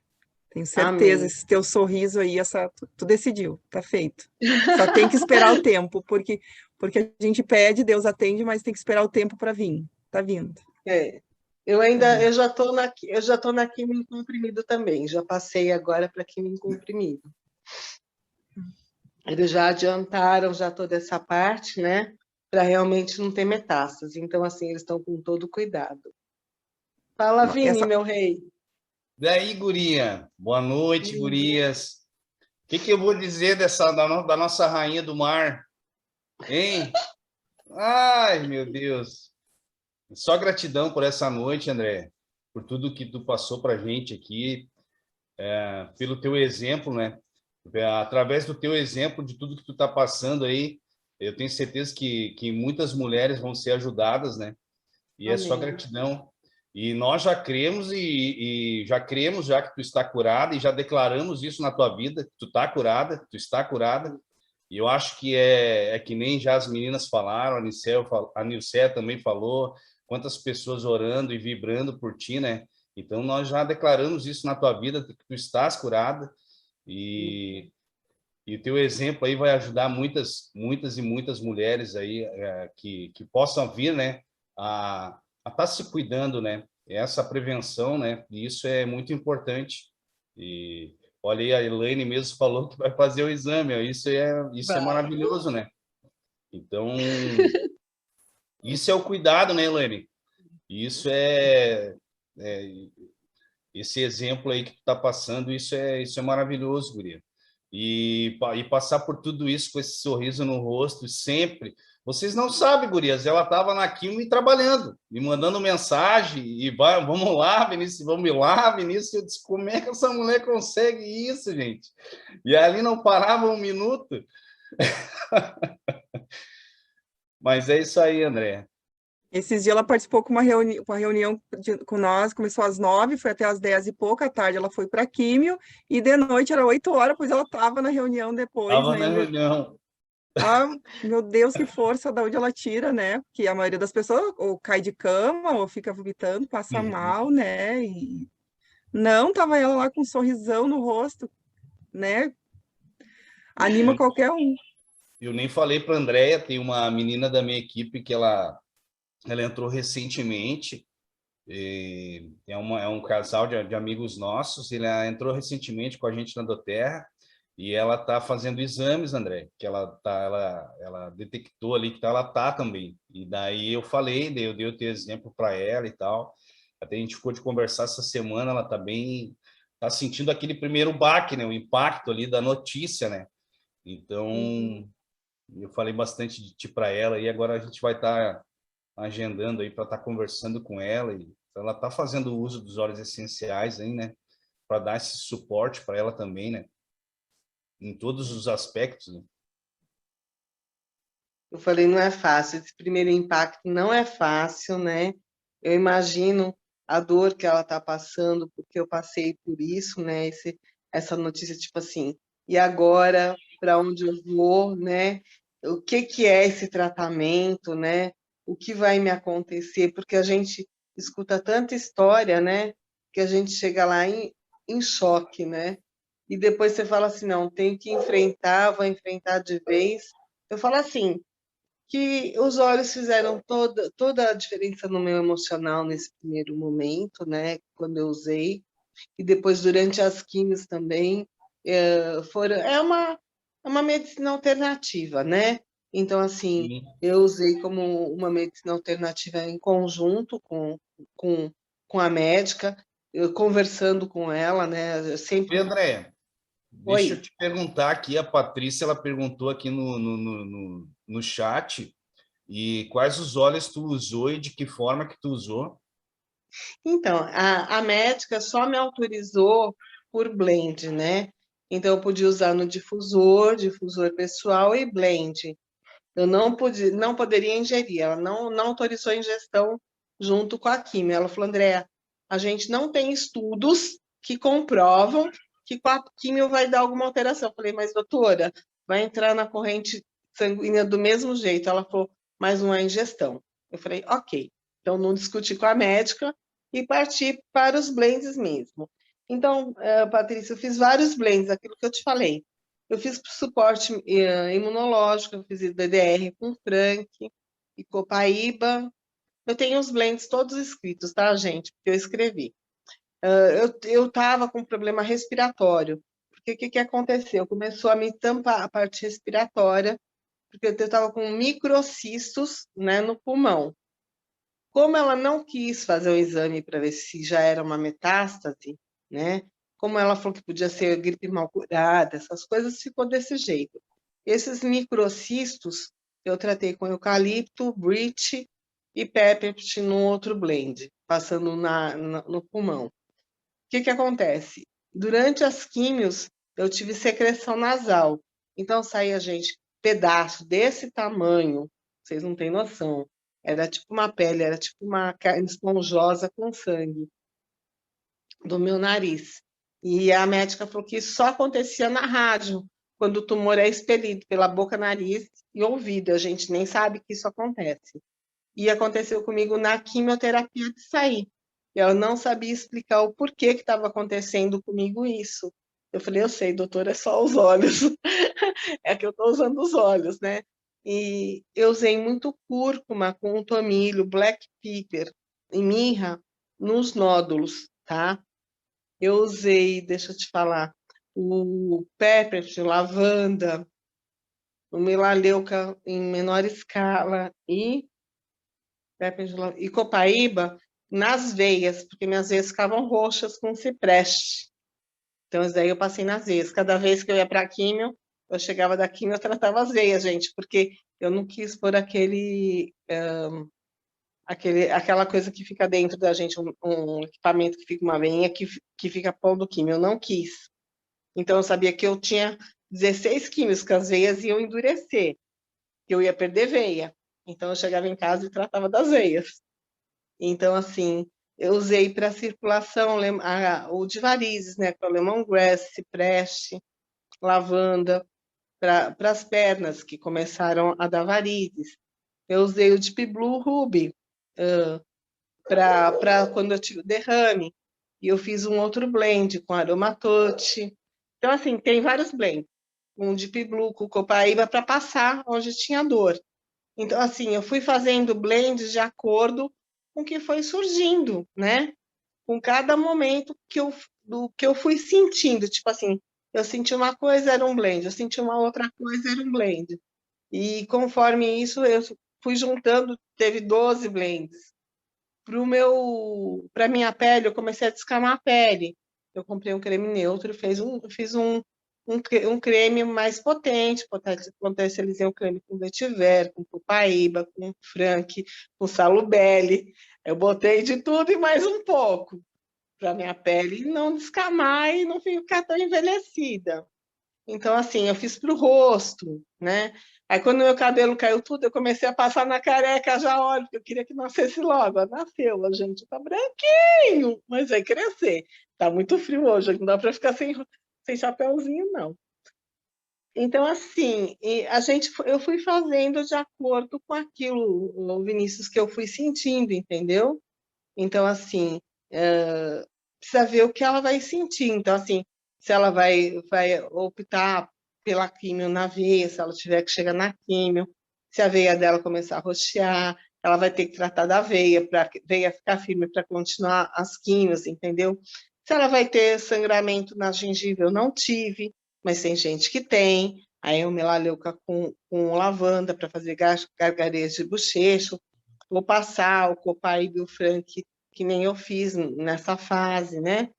Tenho certeza, Amém. esse teu sorriso aí, tu decidiu, tá feito. Só tem que esperar o tempo, porque a gente pede, Deus atende, mas tem que esperar o tempo para vir. Tá vindo. Eu já tô na quimio comprimido também. Já passei agora para quimio comprimido. Eles já adiantaram já toda essa parte, né? Para realmente não ter metástase. Então, assim, eles estão com todo cuidado. Fala, Vini, meu rei. Daí, guria. Boa noite, gurias. O que eu vou dizer da nossa rainha do mar? Hein? Ai, meu Deus. Só gratidão por essa noite, André, por tudo que tu passou para a gente aqui, pelo teu exemplo, né? Através do teu exemplo, de tudo que tu está passando aí, eu tenho certeza que muitas mulheres vão ser ajudadas, né? E Amém. É só gratidão. E nós já cremos já que tu está curada e já declaramos isso na tua vida, que tu está curada, tu está curada. E eu acho que é que nem já as meninas falaram, a Nilcé também falou, quantas pessoas orando e vibrando por ti, né? Então nós já declaramos isso na tua vida, que tu estás curada. E o teu exemplo aí vai ajudar muitas e muitas mulheres aí que possam vir, né, a estar se cuidando, né? Essa prevenção, né? E isso é muito importante. E olha aí, a Elaine mesmo falou que vai fazer o exame, ó. Isso é maravilhoso, né? Então, isso é o cuidado, né, Elaine? Isso esse exemplo aí que tu tá passando, isso é maravilhoso, guria. E passar por tudo isso com esse sorriso no rosto, sempre. Vocês não sabem, gurias, ela estava na quimio e trabalhando, me mandando mensagem, e vamos lá, Vinícius, vamos lá, Vinícius. Eu disse, como é que essa mulher consegue isso, gente? E ali não parava um minuto. Mas é isso aí, André. Esses dias ela participou com uma reunião com nós, começou às 9, foi até às 10 e pouca, à tarde ela foi para químio, e de noite era 8 horas, pois ela estava na reunião depois. Estava na reunião. Ah, meu Deus, que força, da onde ela tira, né? Porque a maioria das pessoas ou cai de cama, ou fica vomitando, passa Uhum. mal, né? E não, tava ela lá com um sorrisão no rosto, né? Anima qualquer um. Eu nem falei para a Andrea, tem uma menina da minha equipe que ela entrou recentemente, é um casal de amigos nossos, ele entrou recentemente com a gente na Doterra, e ela está fazendo exames, André, que ela detectou ali que ela tá também. E daí eu falei, daí eu dei o teu exemplo para ela e tal. Até a gente ficou de conversar essa semana, ela tá bem, tá sentindo aquele primeiro baque, né, o impacto ali da notícia, né? Uhum. Então, eu falei bastante de ti para ela e agora a gente vai estar agendando aí para estar conversando com ela e ela está fazendo uso dos óleos essenciais aí, né? Para dar esse suporte para ela também, né? Em todos os aspectos, né? Eu falei, não é fácil, esse primeiro impacto não é fácil, né? Eu imagino a dor que ela está passando, porque eu passei por isso, né? Essa notícia, tipo assim, e agora, para onde eu vou, né? O que que é esse tratamento, né? O que vai me acontecer? Porque a gente escuta tanta história, né? Que a gente chega lá em choque, né? E depois você fala assim, não, tenho que enfrentar, vou enfrentar de vez. Eu falo assim, que os olhos fizeram toda a diferença no meu emocional nesse primeiro momento, né, quando eu usei, e depois durante as químios também, é uma medicina alternativa, né? Então, assim, Sim. eu usei como uma medicina alternativa em conjunto com, com a médica, eu conversando com ela, né? Eu E sempre. André, deixa eu Oi. te perguntar aqui, a Patrícia, ela perguntou aqui no chat, e quais os óleos tu usou e de que forma que tu usou? Então, a médica só me autorizou por blend, né? Então, eu podia usar no difusor pessoal e blend. Eu não poderia ingerir, ela não autorizou a ingestão junto com a quimio. Ela falou, Andréa, a gente não tem estudos que comprovam que com a quimio vai dar alguma alteração. Eu falei, mas doutora, vai entrar na corrente sanguínea do mesmo jeito. Ela falou, mas não é ingestão. Eu falei, ok. Então, não discuti com a médica e parti para os blends mesmo. Então, Patrícia, eu fiz vários blends, aquilo que eu te falei. Eu fiz suporte imunológico, eu fiz DDR com Frank e Copaíba. Eu tenho os blends todos escritos, tá, gente? Porque eu escrevi. Eu estava com problema respiratório. Porque o que, que aconteceu? Começou a me tampar a parte respiratória, porque eu estava com microcistos, né, no pulmão. Como ela não quis fazer o exame para ver se já era uma metástase, né? Como ela falou que podia ser gripe mal curada, essas coisas, ficou desse jeito. Esses microcistos eu tratei com eucalipto, brit e peppermint no outro blend, passando no pulmão. O que que acontece? Durante as químios, eu tive secreção nasal. Então, saía, gente, pedaço desse tamanho, vocês não têm noção. Era tipo uma pele, era tipo uma carne esponjosa com sangue do meu nariz. E a médica falou que isso só acontecia na rádio, quando o tumor é expelido pela boca, nariz e ouvido. A gente nem sabe que isso acontece. E aconteceu comigo na quimioterapia de sair. Eu não sabia explicar o porquê que estava acontecendo comigo isso. Eu falei, eu sei, doutor, é só os olhos. É que eu estou usando os olhos, né? E eu usei muito cúrcuma com tomilho, black pepper e mirra nos nódulos, tá? Eu usei, deixa eu te falar, o pepper de lavanda, o melaleuca em menor escala e copaíba nas veias, porque minhas veias ficavam roxas com cipreste. Então, isso daí eu passei nas veias. Cada vez que eu ia para a químio, eu chegava da químio, eu tratava as veias, gente, porque eu não quis pôr aquela coisa que fica dentro da gente, um equipamento que fica uma veinha que fica pondo químio. Eu não quis. Então, eu sabia que eu tinha 16 químios, que as veias iam endurecer, que eu ia perder veia. Então, eu chegava em casa e tratava das veias. Então, assim, eu usei para circulação o de varizes, né? Que é o lemongrass, cipreste, lavanda. para as pernas, que começaram a dar varizes. Eu usei o Deep Blue Ruby para quando eu tive o derrame. E eu fiz um outro blend com Aromatouch. Então, assim, tem vários blends. Um Deep Blue com copaíba para passar onde tinha dor. Então, assim, eu fui fazendo blends de acordo com o que foi surgindo, né? Com cada momento do que eu fui sentindo. Tipo assim, eu senti uma coisa, era um blend. Eu senti uma outra coisa, era um blend. E conforme isso, eu fui juntando, teve 12 blends. Para minha pele, eu comecei a descamar a pele. Eu comprei um creme neutro, fiz um creme mais potente, potencializei um creme com vetiver, com copaíba, com frank, com salubelle. Eu botei de tudo e mais um pouco, para minha pele não descamar e não ficar tão envelhecida. Então, assim, eu fiz para o rosto, né? Aí, quando meu cabelo caiu tudo, eu comecei a passar na careca já, olha, porque eu queria que nascesse logo. Nasceu, a gente tá branquinho, mas vai crescer. Tá muito frio hoje, não dá para ficar sem chapéuzinho, não. Então, assim, eu fui fazendo de acordo com aquilo, Vinícius, que eu fui sentindo, entendeu? Então, assim, precisa ver o que ela vai sentir. Então, assim, se ela vai optar pela químio na veia, se ela tiver que chegar na químio, se a veia dela começar a roxear, ela vai ter que tratar da veia, para a veia ficar firme para continuar as químios, entendeu? Se ela vai ter sangramento na gengiva, eu não tive, mas tem gente que tem. Aí o melaleuca com lavanda para fazer gargarejo de bochecho, vou passar o copaíba e o frank, que nem eu fiz nessa fase, né?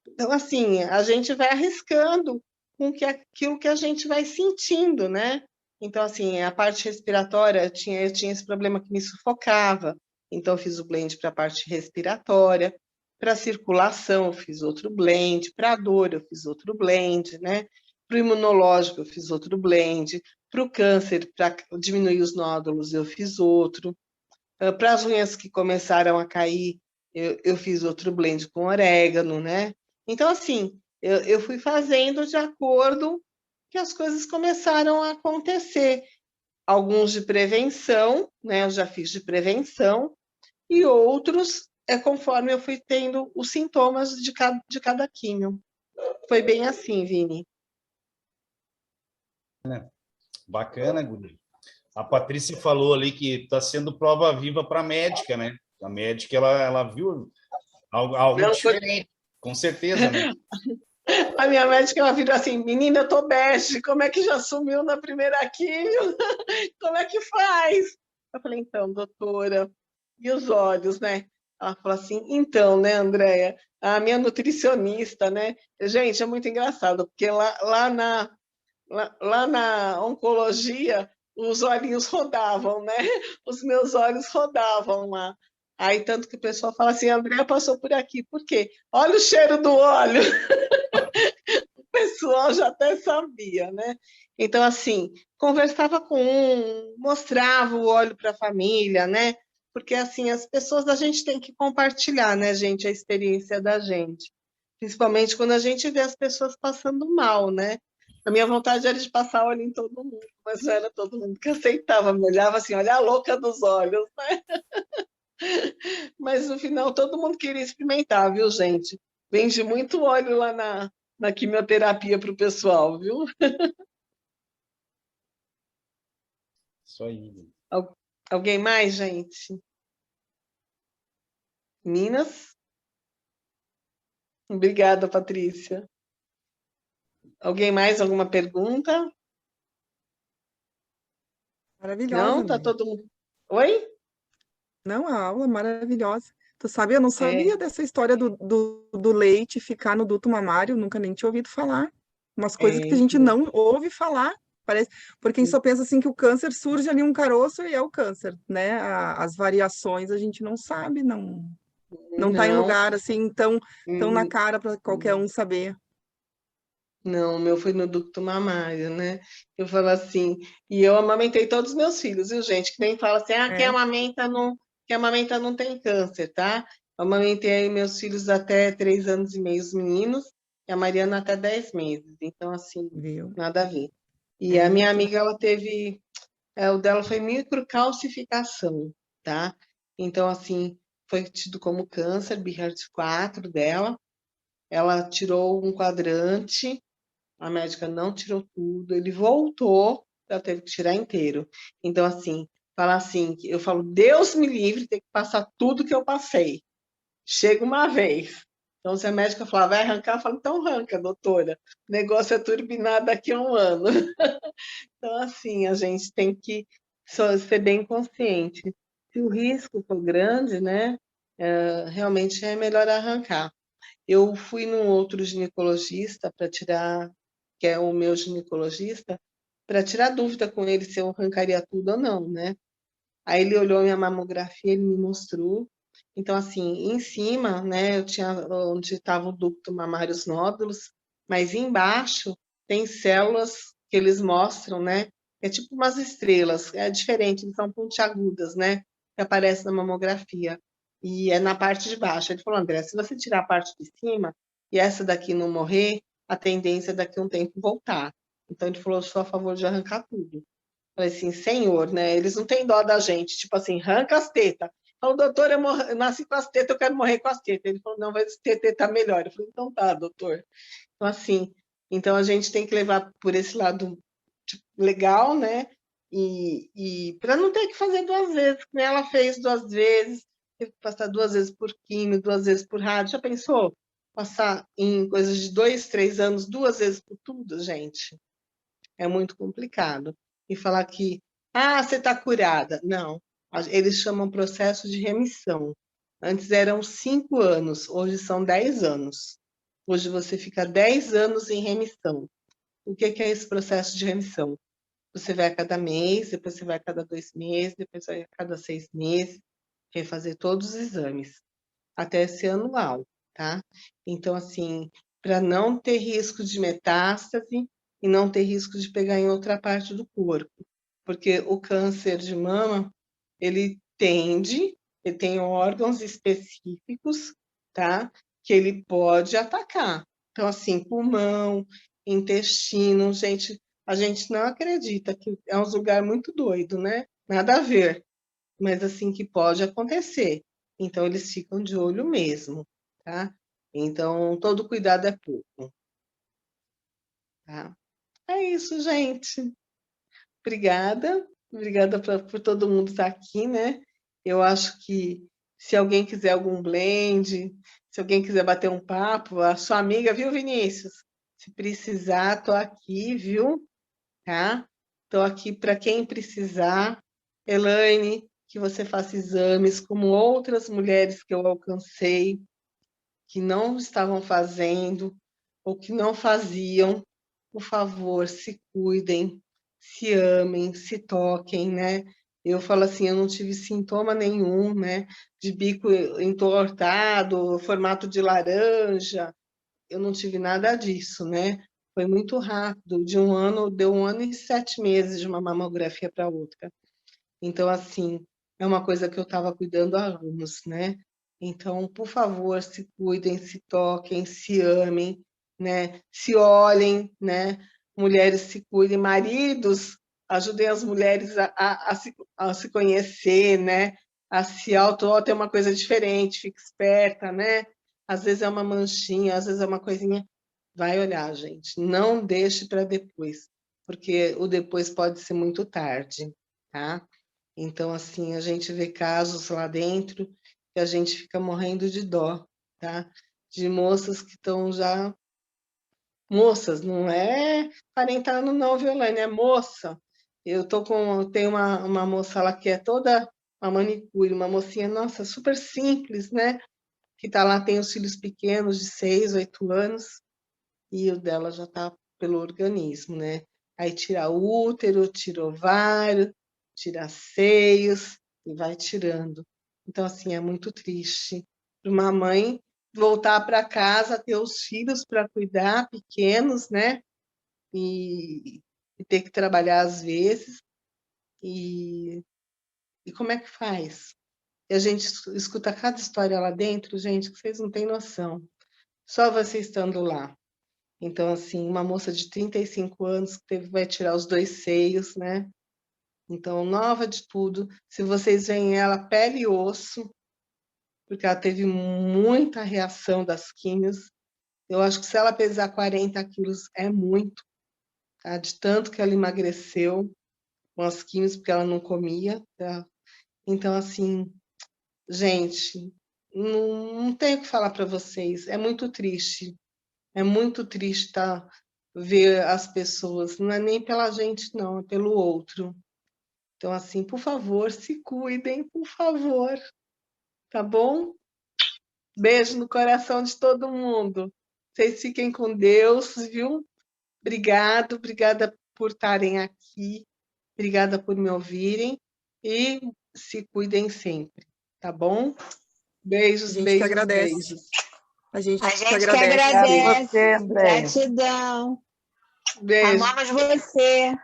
Então, assim, a gente vai arriscando com aquilo que a gente vai sentindo, né? Então, assim, a parte respiratória, eu tinha esse problema que me sufocava, então eu fiz o blend para a parte respiratória, para a circulação eu fiz outro blend, para a dor eu fiz outro blend, né? Para o imunológico eu fiz outro blend, para o câncer, para diminuir os nódulos eu fiz outro, para as unhas que começaram a cair, eu fiz outro blend com orégano, né? Então, assim, eu fui fazendo de acordo que as coisas começaram a acontecer. Alguns de prevenção, né? Eu já fiz de prevenção, e outros é conforme eu fui tendo os sintomas de cada químio. Foi bem assim, Vini. Bacana, Guri. A Patrícia falou ali que está sendo prova viva para a médica, né? A médica, ela viu algo Não, diferente, com certeza, né? A minha médica, ela virou assim, menina, eu tô bege, como é que já sumiu na primeira quimio? Como é que faz? Eu falei, então, doutora, e os olhos, né? Ela falou assim, então, né, Andréia, a minha nutricionista, né? Gente, é muito engraçado, porque lá na oncologia, os olhinhos rodavam, né? Os meus olhos rodavam lá. Aí, tanto que o pessoal fala assim, Andréia passou por aqui, por quê? Olha o cheiro do óleo. O pessoal já até sabia, né? Então, assim, conversava com um, mostrava o óleo para a família, né? Porque, assim, as pessoas, a gente tem que compartilhar, né, gente, a experiência da gente. Principalmente quando a gente vê as pessoas passando mal, né? A minha vontade era de passar óleo em todo mundo, mas não era todo mundo que aceitava, me olhava assim, olha a louca dos olhos, né? Mas no final todo mundo queria experimentar, viu, gente? Vende muito óleo lá na quimioterapia para o pessoal, viu? Isso aí. Alguém mais, gente? Minas? Obrigada, Patrícia. Alguém mais? Alguma pergunta? Maravilhosa, Não? Tá amiga. todo mundo. Oi? Não, a aula maravilhosa. Tu sabe, eu não É, sabia dessa história do leite ficar no duto mamário, nunca nem tinha ouvido falar. Umas coisas que a gente então. não ouve falar, parece, porque a gente só pensa assim que o câncer surge ali um caroço e é o câncer, né? As variações a gente não sabe, não tá em Não, lugar assim tão na hum, cara para qualquer um saber. não, o meu foi no ducto mamário, né? Eu falo assim, e eu amamentei todos os meus filhos, viu, gente? Que nem fala assim, É, quem amamenta não tem câncer, tá? Eu amamentei meus filhos até 3 anos e meio, os meninos, e a Mariana até 10 meses. Então, assim, viu? nada a ver. E a minha amiga, ela teve, o dela foi microcalcificação, tá? Então, assim, foi tido como câncer, BRCA4 dela. Ela tirou um quadrante, a médica não tirou tudo, ele voltou, ela teve que tirar inteiro. Então, assim, falar assim, eu falo, Deus me livre, ter que passar tudo que eu passei. Chega uma vez. Então, se a médica falar, vai arrancar, eu falo, então arranca, doutora. O negócio é turbinar daqui a um ano. Então, assim, a gente tem que ser bem consciente. Se o risco for grande, né, realmente é melhor arrancar. Eu fui num outro ginecologista para tirar, que é o meu ginecologista, para tirar dúvida com ele se eu arrancaria tudo ou não, né? Aí ele olhou minha mamografia, ele me mostrou. Então, assim, em cima, né, eu tinha onde estava o ducto mamário, os nódulos, mas embaixo tem células que eles mostram, né? É tipo umas estrelas, é diferente, eles são pontiagudas, né? Que aparecem na mamografia. E é na parte de baixo. Ele falou, André, se você tirar a parte de cima e essa daqui não morrer, a tendência é daqui a um tempo voltar. Então, ele falou, eu sou a favor de arrancar tudo. Falei assim, senhor, né? Eles não têm dó da gente, tipo assim, arranca as tetas. Falou, doutor, eu nasci com as tetas, eu quero morrer com as tetas. Ele falou, não, vai ter teta melhor. Eu falei, então tá, doutor. Então, assim, então a gente tem que levar por esse lado tipo, legal, né? E para não ter que fazer duas vezes, né? Ela fez duas vezes, teve que passar 2 vezes por químio, 2 vezes por rádio. Já pensou? Passar em coisas de 2, 3 anos, 2 vezes por tudo, gente? É muito complicado. E falar que, você está curada. Não, eles chamam processo de remissão. Antes eram 5 anos, hoje são 10 anos. Hoje você fica 10 anos em remissão. O que é esse processo de remissão? Você vai a cada mês, depois você vai a cada 2 meses, depois vai a cada 6 meses, refazer todos os exames, até ser anual, tá? Então, assim, para não ter risco de metástase e não ter risco de pegar em outra parte do corpo, porque o câncer de mama, ele tem órgãos específicos, tá? Que ele pode atacar. Então, assim, pulmão, intestino, gente, a gente não acredita que é um lugar muito doido, né? Nada a ver, mas assim que pode acontecer. Então, eles ficam de olho mesmo, tá? Então, todo cuidado é pouco, tá? É isso, gente. Obrigada por todo mundo estar aqui, né? Eu acho que se alguém quiser algum blend, se alguém quiser bater um papo, a sua amiga, viu, Vinícius? Se precisar, tô aqui, viu? Tá? Tô aqui para quem precisar. Elaine, que você faça exames como outras mulheres que eu alcancei, que não estavam fazendo ou que não faziam. Por favor, se cuidem, se amem, se toquem, né? Eu falo assim, eu não tive sintoma nenhum, né? De bico entortado, formato de laranja, eu não tive nada disso, né? Foi muito rápido, de um ano, deu 1 ano e 7 meses de uma mamografia para outra. Então, assim, é uma coisa que eu estava cuidando há anos, né? Então, por favor, se cuidem, se toquem, se amem, né? Se olhem, né? Mulheres se cuidem, maridos, ajudem as mulheres a se conhecer, né? A se ter uma coisa diferente, fique esperta, né? Às vezes é uma manchinha, às vezes é uma coisinha. Vai olhar, gente. Não deixe para depois, porque o depois pode ser muito tarde, tá? Então, assim, a gente vê casos lá dentro que a gente fica morrendo de dó, tá? De moças que estão já... Moças, não é 40 anos não, Violane, é moça. Tenho uma moça lá que é toda uma manicure, uma mocinha, nossa, super simples, né? Que tá lá, tem os filhos pequenos de 6, 8 anos, e o dela já tá pelo organismo, né? Aí tira útero, tira ovário, tira seios e vai tirando. Então, assim, é muito triste para uma mãe voltar para casa, ter os filhos para cuidar, pequenos, né? E ter que trabalhar às vezes. E como é que faz? E a gente escuta cada história lá dentro, gente, que vocês não têm noção. Só você estando lá. Então, assim, uma moça de 35 anos que vai tirar os 2 seios, né? Então, nova de tudo. Se vocês veem ela pele e osso, porque ela teve muita reação das químios. Eu acho que se ela pesar 40 quilos é muito, tá? De tanto que ela emagreceu com as químios, porque ela não comia, tá? Então, assim, gente, não tenho o que falar para vocês. É muito triste. É muito triste, tá? Ver as pessoas. Não é nem pela gente, não, é pelo outro. Então, assim, por favor, se cuidem, por favor. Tá bom? Beijo no coração de todo mundo. Vocês fiquem com Deus, viu? Obrigada por estarem aqui. Obrigada por me ouvirem. E se cuidem sempre, tá bom? A Beijos, gente que beijos, agradece. beijos. A gente A que gente que agradece. agradece. Você, Andréia. Gratidão. Beijo. Amamos você.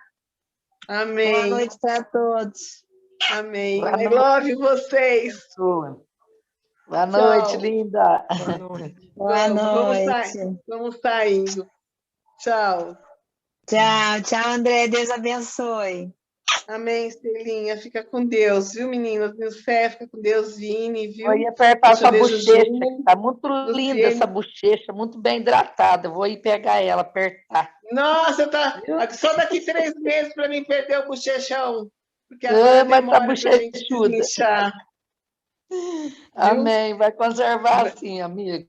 Boa Amém. noite para todos. Amém. Boa I love vocês. Boa noite, Tchau. linda. Boa noite. Boa Vamos noite. vamos saindo. Tchau. Tchau, tchau, André. Deus abençoe. Amém, Estelinha. Fica com Deus, viu, meninas? Nilce, fica com Deus, Vini, viu? Vou ir apertar Deixa eu sua ver, bochecha, Juju, que tá muito linda Luciene. essa bochecha, muito bem hidratada. Eu vou ir pegar ela, apertar. Nossa, Viu? só daqui 3 meses para mim perder o bochechão. Porque agora Mas tá demora para a gente bochechuda. desinchar. Viu? Amém. Vai conservar assim, amiga.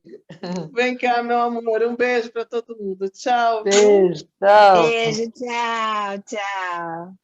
Vem cá, meu amor. Um beijo para todo mundo. Tchau. Viu? Beijo, tchau. Beijo, tchau, tchau.